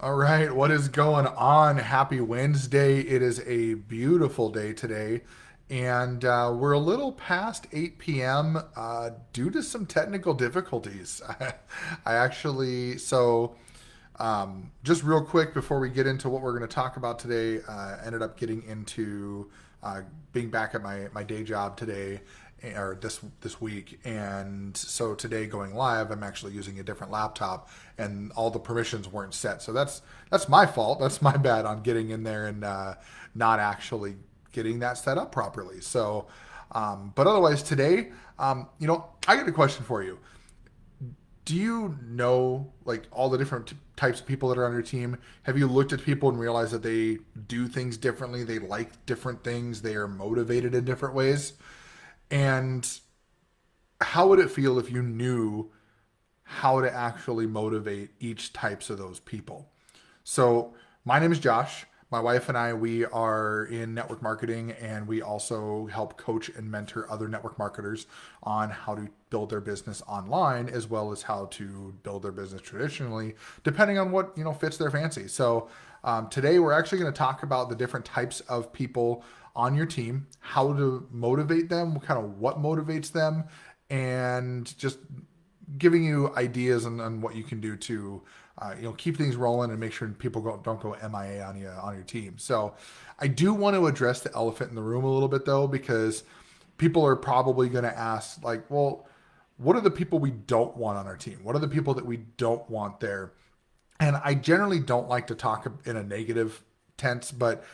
All right, what is going on? Happy Wednesday. It is a beautiful day today, and we're a little past 8 p.m. Due to some technical difficulties. I actually, just real quick before we get into what we're going to talk about today, ended up getting into being back at my day job today or this week, and so today going live, I'm actually using a different laptop, and all the permissions weren't set. So that's my fault. That's my bad on getting in there and not actually getting that set up properly. So, but otherwise today, I got a question for you. Do you know like all the different types of people that are on your team? Have you looked at people and realized that they do things differently? They like different things. They are motivated in different ways. And how would it feel if you knew how to actually motivate each types of those people? So my name is Josh. My wife and I, we are in network marketing, and we also help coach and mentor other network marketers on how to build their business online, as well as how to build their business traditionally, depending on what fits their fancy. So today we're actually going to talk about the different types of people on your team, how to motivate them, kind of what motivates them, and just giving you ideas on what you can do to keep things rolling and make sure people don't go MIA on your team. So I do want to address the elephant in the room a little bit though, because people are probably going to ask like, well, what are the people we don't want on our team? What are the people that we don't want there? And I generally don't like to talk in a negative tense, but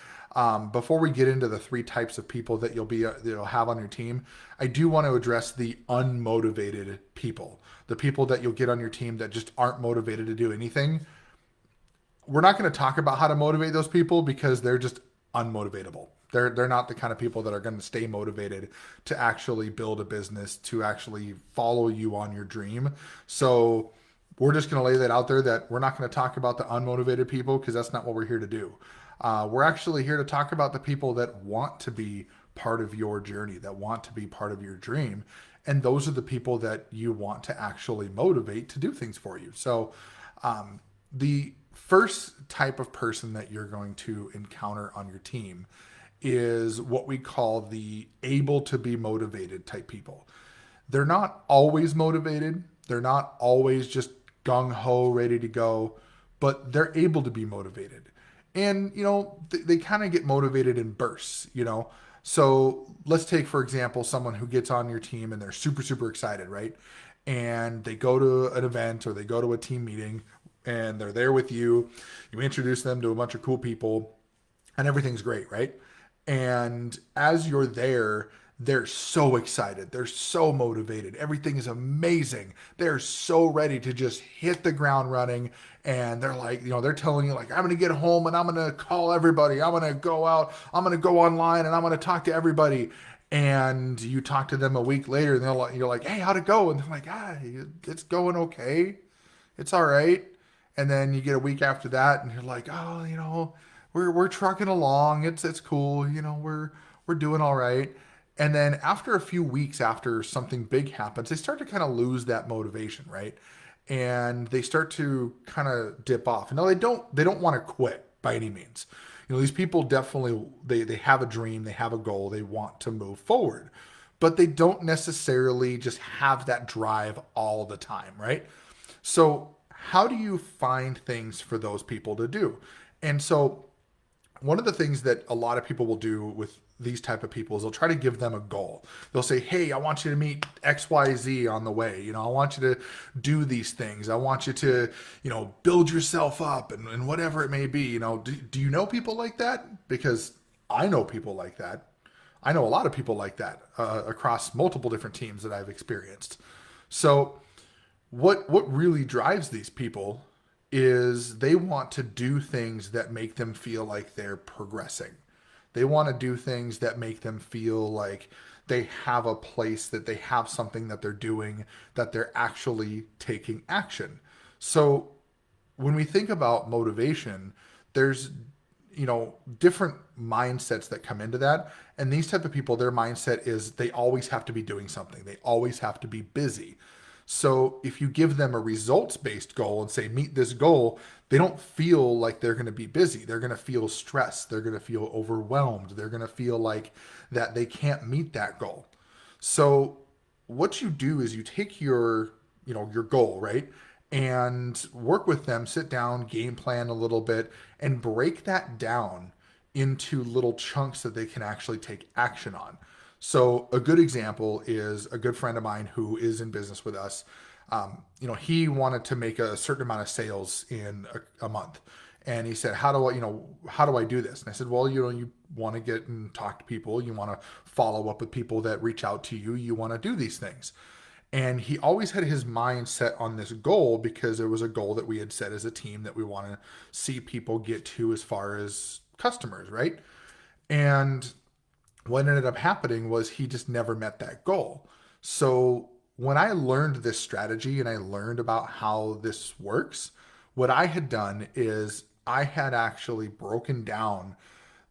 before we get into the three types of people that you'll have on your team, I do want to address the unmotivated people, the people that you'll get on your team that just aren't motivated to do anything. We're not going to talk about how to motivate those people because they're just unmotivatable. They're not the kind of people that are going to stay motivated to actually build a business, to actually follow you on your dream. So we're just going to lay that out there that we're not going to talk about the unmotivated people because that's not what we're here to do. We're actually here to talk about the people that want to be part of your journey, that want to be part of your dream. And those are the people that you want to actually motivate to do things for you. So, the first type of person that you're going to encounter on your team is what we call the able to be motivated type people. They're not always motivated, they're not always just gung ho, ready to go, but they're able to be motivated. And, they kind of get motivated in bursts. So let's take, for example, someone who gets on your team and they're super, super excited, right? And they go to an event or they go to a team meeting and they're there with you. You introduce them to a bunch of cool people and everything's great, right? And as you're there, they're so excited. They're so motivated. Everything is amazing. They're so ready to just hit the ground running. And they're like, they're telling you, like, I'm going to get home and I'm going to call everybody. I'm going to go out. I'm going to go online and I'm going to talk to everybody. And you talk to them a week later and you're like, hey, how'd it go? And they're like, it's going okay. It's all right. And then you get a week after that and you're like, oh, we're trucking along. It's cool. We're doing all right. And then after a few weeks after something big happens, they start to kind of lose that motivation, right? And they start to kind of dip off. No, they don't want to quit by any means. These people definitely they have a dream, they have a goal, they want to move forward. But they don't necessarily just have that drive all the time, right? So, how do you find things for those people to do? And so one of the things that a lot of people will do with these type of people is they'll try to give them a goal. They'll say, hey, I want you to meet XYZ on the way. I want you to do these things. I want you to, build yourself up and whatever it may be. Do you know people like that? Because I know people like that. I know a lot of people like that across multiple different teams that I've experienced. So what really drives these people is they want to do things that make them feel like they're progressing. They want to do things that make them feel like they have a place, that they have something that they're doing, that they're actually taking action. So when we think about motivation, there's different mindsets that come into that. And these type of people, their mindset is they always have to be doing something. They always have to be busy. So if you give them a results-based goal and say, meet this goal, they don't feel like they're going to be busy. They're going to feel stressed. They're going to feel overwhelmed. They're going to feel like that they can't meet that goal. So what you do is you take your goal, right? And work with them, sit down, game plan a little bit, and break that down into little chunks that they can actually take action on. So a good example is a good friend of mine who is in business with us. He wanted to make a certain amount of sales in a month. And he said, how do I do this? And I said, well, you want to get and talk to people. You want to follow up with people that reach out to you. You want to do these things. And he always had his mind set on this goal because it was a goal that we had set as a team that we want to see people get to as far as customers, right? And what ended up happening was he just never met that goal. So when I learned this strategy and I learned about how this works, what I had done is I had actually broken down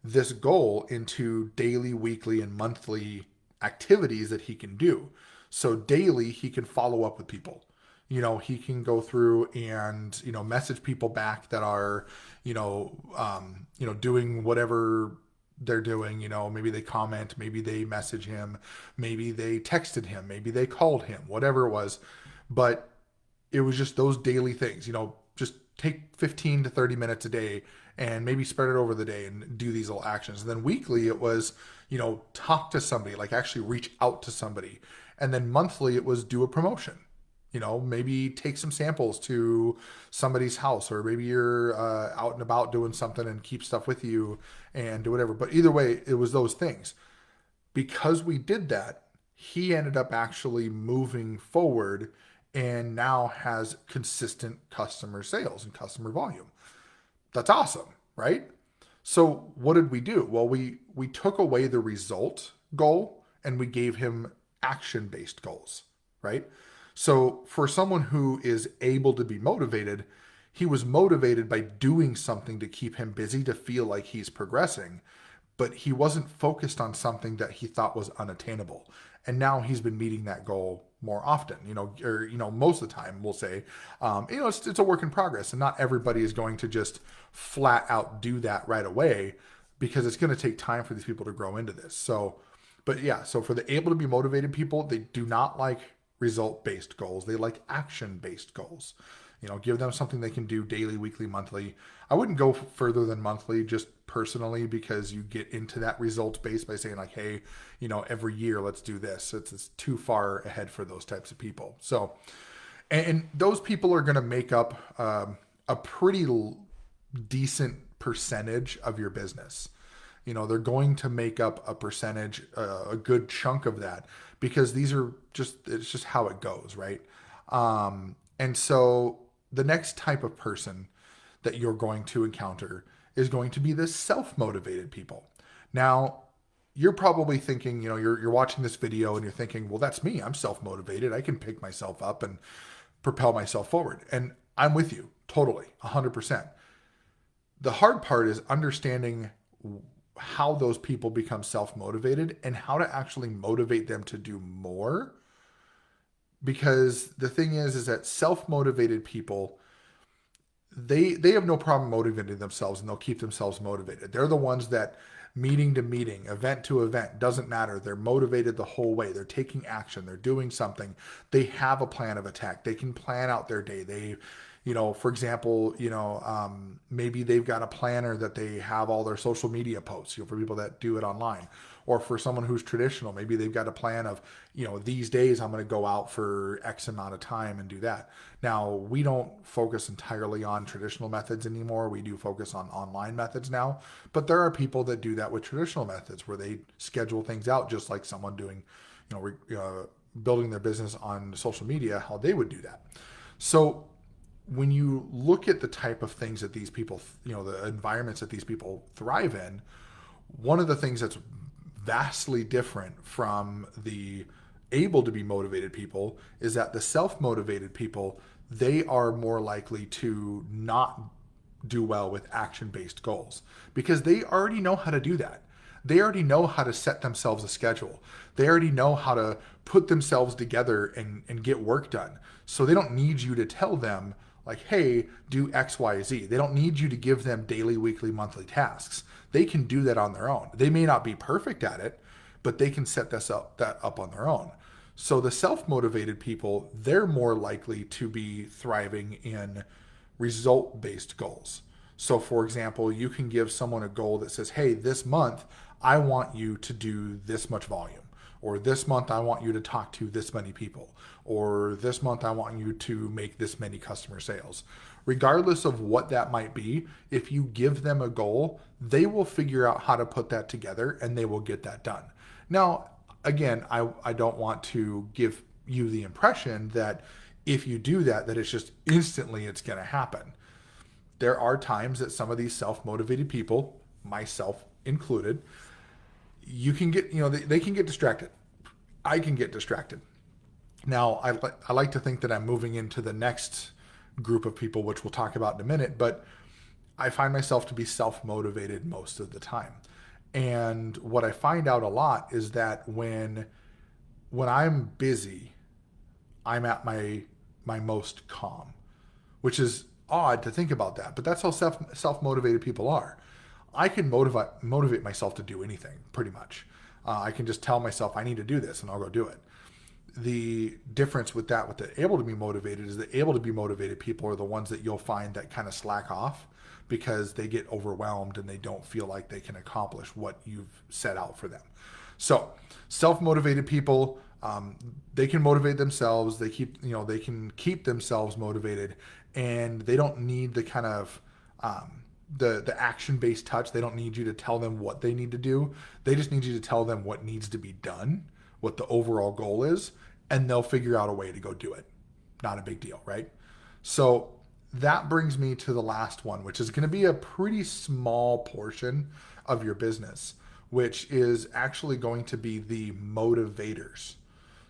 this goal into daily, weekly, and monthly activities that he can do. So daily, he can follow up with people. He can go through and message people back that are doing whatever they're doing. Maybe they comment, maybe they message him, maybe they texted him, maybe they called him, whatever it was. But it was just those daily things. Just take 15 to 30 minutes a day and maybe spread it over the day and do these little actions. And then weekly it was, talk to somebody, like actually reach out to somebody. And then monthly it was do a promotion. Maybe take some samples to somebody's house, or maybe you're out and about doing something and keep stuff with you and do whatever. But either way, it was those things. Because we did that, he ended up actually moving forward and now has consistent customer sales and customer volume. That's awesome, right? So what did we do? Well, we took away the result goal and we gave him action-based goals, right? So for someone who is able to be motivated, he was motivated by doing something to keep him busy, to feel like he's progressing, but he wasn't focused on something that he thought was unattainable. And now he's been meeting that goal more often, most of the time we'll say, it's a work in progress, and not everybody is going to just flat out do that right away, because it's going to take time for these people to grow into this. So for the able to be motivated people, they do not like result-based goals. They like action-based goals. Give them something they can do daily, weekly, monthly. I wouldn't go further than monthly, just personally, because you get into that results-based by saying like, hey, every year let's do this. It's too far ahead for those types of people. So, and those people are going to make up a pretty decent percentage of your business. They're going to make up a percentage, a good chunk of that, because it's just how it goes, right? And so the next type of person that you're going to encounter is going to be the self-motivated people. Now, you're probably thinking, you're watching this video and you're thinking, well, that's me. I'm self-motivated. I can pick myself up and propel myself forward. And I'm with you totally, 100%. The hard part is understanding how those people become self-motivated and how to actually motivate them to do more. Because the thing is that self-motivated people, they have no problem motivating themselves, and they'll keep themselves motivated. They're the ones that meeting to meeting, event to event, doesn't matter. They're motivated the whole way. They're taking action. They're doing something. They have a plan of attack. They can plan out their day. They, for example, maybe they've got a planner that they have all their social media posts, for people that do it online. Or for someone who's traditional, maybe they've got a plan of, these days I'm going to go out for X amount of time and do that. Now, we don't focus entirely on traditional methods anymore. We do focus on online methods now. But there are people that do that with traditional methods, where they schedule things out just like someone doing, building their business on social media, how they would do that. So when you look at the type of things that these people, the environments that these people thrive in, one of the things that's vastly different from the able to be motivated people is that the self-motivated people, they are more likely to not do well with action-based goals, because they already know how to do that. They already know how to set themselves a schedule. They already know how to put themselves together and get work done. So they don't need you to tell them, like, hey, do X, Y, Z. They don't need you to give them daily, weekly, monthly tasks. They can do that on their own. They may not be perfect at it, but they can set that up on their own. So the self-motivated people, they're more likely to be thriving in result-based goals. So for example, you can give someone a goal that says, hey, this month, I want you to do this much volume. Or this month, I want you to talk to this many people. Or this month, I want you to make this many customer sales. Regardless of what that might be, if you give them a goal, they will figure out how to put that together and they will get that done. Now, again, I don't want to give you the impression that if you do that, that it's just instantly it's going to happen. There are times that some of these self-motivated people, myself included, you can get, they can get distracted. I can get distracted. Now, I like to think that I'm moving into the next group of people, which we'll talk about in a minute, but I find myself to be self-motivated most of the time. And what I find out a lot is that when I'm busy, I'm at my most calm, which is odd to think about that, but that's how self-motivated people are. I can motivate myself to do anything pretty much. I can just tell myself I need to do this and I'll go do it. The difference with that, with the able to be motivated, is the able to be motivated people are the ones that you'll find that kind of slack off because they get overwhelmed and they don't feel like they can accomplish what you've set out for them. So self-motivated people, they can motivate themselves. They can keep themselves motivated, and they don't need the kind of the action-based touch. They don't need you to tell them what they need to do. They just need you to tell them what needs to be done, what the overall goal is, and they'll figure out a way to go do it. Not a big deal, right? So that brings me to the last one, which is going to be a pretty small portion of your business, which is actually going to be the motivators.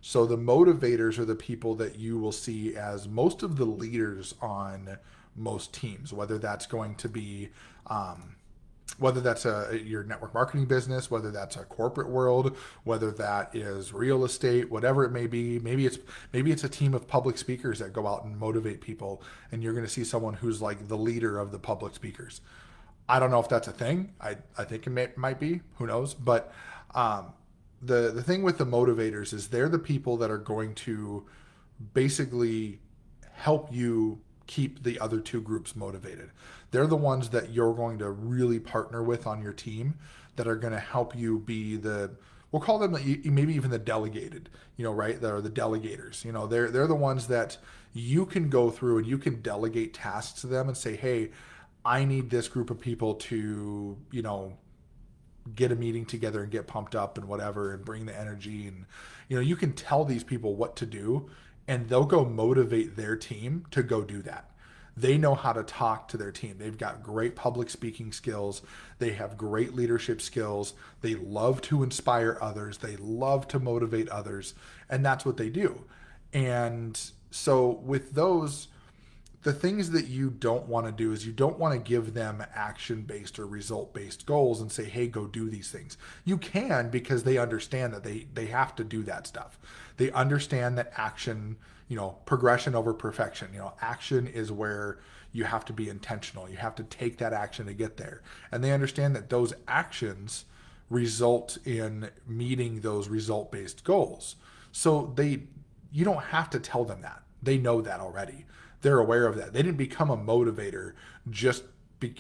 So the motivators are the people that you will see as most of the leaders on most teams, whether that's going to be whether that's your network marketing business, whether that's a corporate world, whether that is real estate, whatever it may be. Maybe it's a team of public speakers that go out and motivate people, and you're going to see someone who's like the leader of the public speakers. I don't know if that's a thing. I think it might be. Who knows? But the thing with the motivators is they're the people that are going to basically help you keep the other two groups motivated. They're the ones that you're going to really partner with on your team that are going to help you be we'll call them maybe even the delegated, right? They're the delegators. They're the ones that you can go through and you can delegate tasks to them and say, hey, I need this group of people to, get a meeting together and get pumped up and whatever and bring the energy. And, you can tell these people what to do and they'll go motivate their team to go do that. They know how to talk to their team. They've got great public speaking skills. They have great leadership skills. They love to inspire others. They love to motivate others. And that's what they do. And so with those, the things that you don't want to do is you don't want to give them action-based or result-based goals and say, hey, go do these things. You can, because they understand that they have to do that stuff. They understand that action, progression over perfection. Action is where you have to be intentional. You have to take that action to get there. And they understand that those actions result in meeting those result-based goals. So you don't have to tell them that. They know that already. They're aware of that. They didn't become a motivator just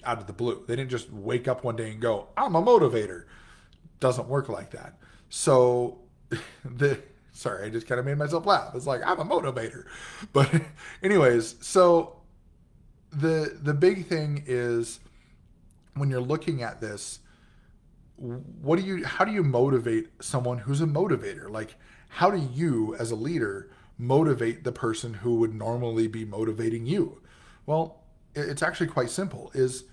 out of the blue. They didn't just wake up one day and go, I'm a motivator. Doesn't work like that. So sorry, I just kind of made myself laugh. It's like, I'm a motivator. But anyways, so the big thing is when you're looking at this, how do you motivate someone who's a motivator? Like, how do you as a leader motivate the person who would normally be motivating you? Well, it's actually quite simple, is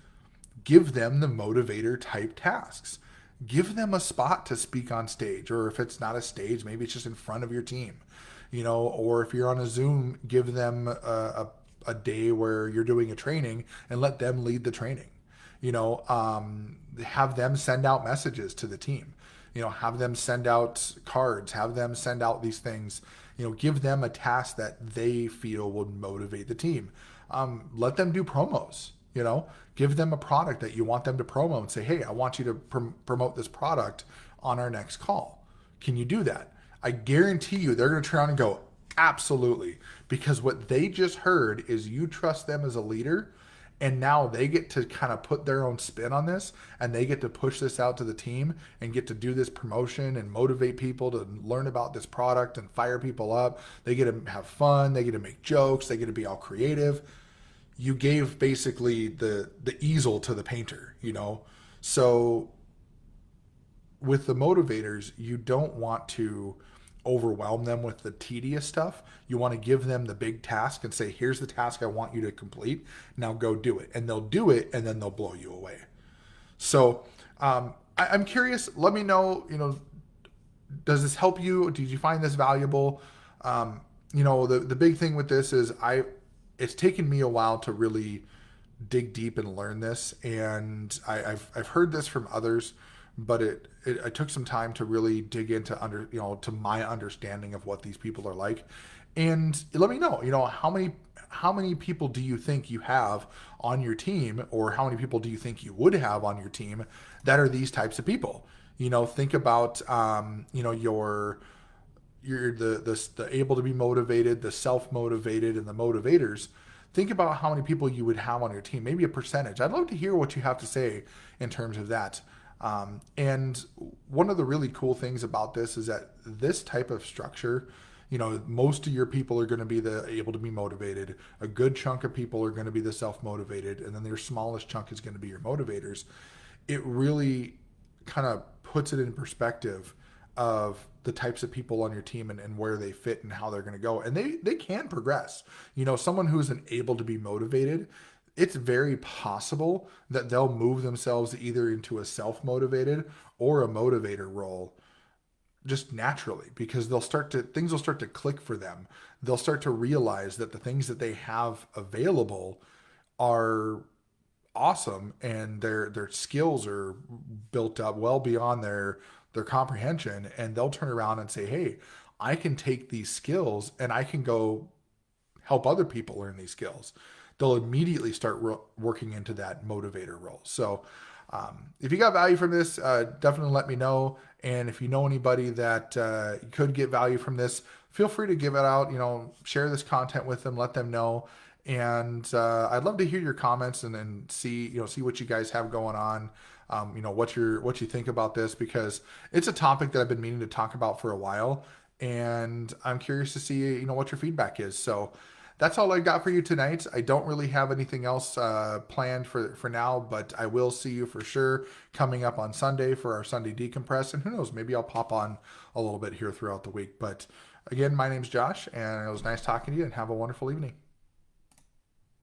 give them the motivator type tasks. Give them a spot to speak on stage, or if it's not a stage, maybe it's just in front of your team, or if you're on a Zoom, give them a day where you're doing a training and let them lead the training. Have them send out messages to the team, have them send out cards, have them send out these things, give them a task that they feel would motivate the team. Let them do promos, give them a product that you want them to promo and say, hey, I want you to promote this product on our next call. Can you do that? I guarantee you they're going to turn around and go, absolutely. Because what they just heard is you trust them as a leader. And now they get to kind of put their own spin on this, and they get to push this out to the team and get to do this promotion and motivate people to learn about this product and fire people up. They get to have fun. They get to make jokes. They get to be all creative. You gave basically the easel to the painter, So with the motivators, you don't want to overwhelm them with the tedious stuff. You want to give them the big task and say, here's the task I want you to complete. Now go do it. And they'll do it, and then they'll blow you away. So I'm curious. Let me know, does this help you? Did you find this valuable? The big thing with this is it's taken me a while to really dig deep and learn this. And I've heard this from others, but it took some time to really dig into to my understanding of what these people are like. And let me know, how many people do you think you have on your team, or how many people do you think you would have on your team that are these types of people? Think about you're the able to be motivated, the self-motivated, and the motivators. Think about how many people you would have on your team, maybe a percentage. I'd love to hear what you have to say in terms of that. And one of the really cool things about this is that this type of structure, most of your people are going to be the able to be motivated. A good chunk of people are going to be the self-motivated, and then your smallest chunk is going to be your motivators. It really kind of puts it in perspective of the types of people on your team and where they fit and how they're going to go. And they can progress. Someone who isn't able to be motivated, it's very possible that they'll move themselves either into a self-motivated or a motivator role just naturally, because things will start to click for them. They'll start to realize that the things that they have available are awesome, and their skills are built up well beyond their comprehension, and they'll turn around and say, hey, I can take these skills and I can go help other people learn these skills. They'll immediately start working into that motivator role. So if you got value from this, definitely let me know. And if you know anybody that could get value from this, feel free to give it out, share this content with them, let them know. And I'd love to hear your comments and see what you guys have going on. What you think about this, because it's a topic that I've been meaning to talk about for a while, and I'm curious to see what your feedback is. So that's all I got for you tonight. I don't really have anything else planned for now, but I will see you for sure coming up on Sunday for our Sunday Decompress, and who knows, maybe I'll pop on a little bit here throughout the week. But again, my name's Josh, and it was nice talking to you, and have a wonderful evening.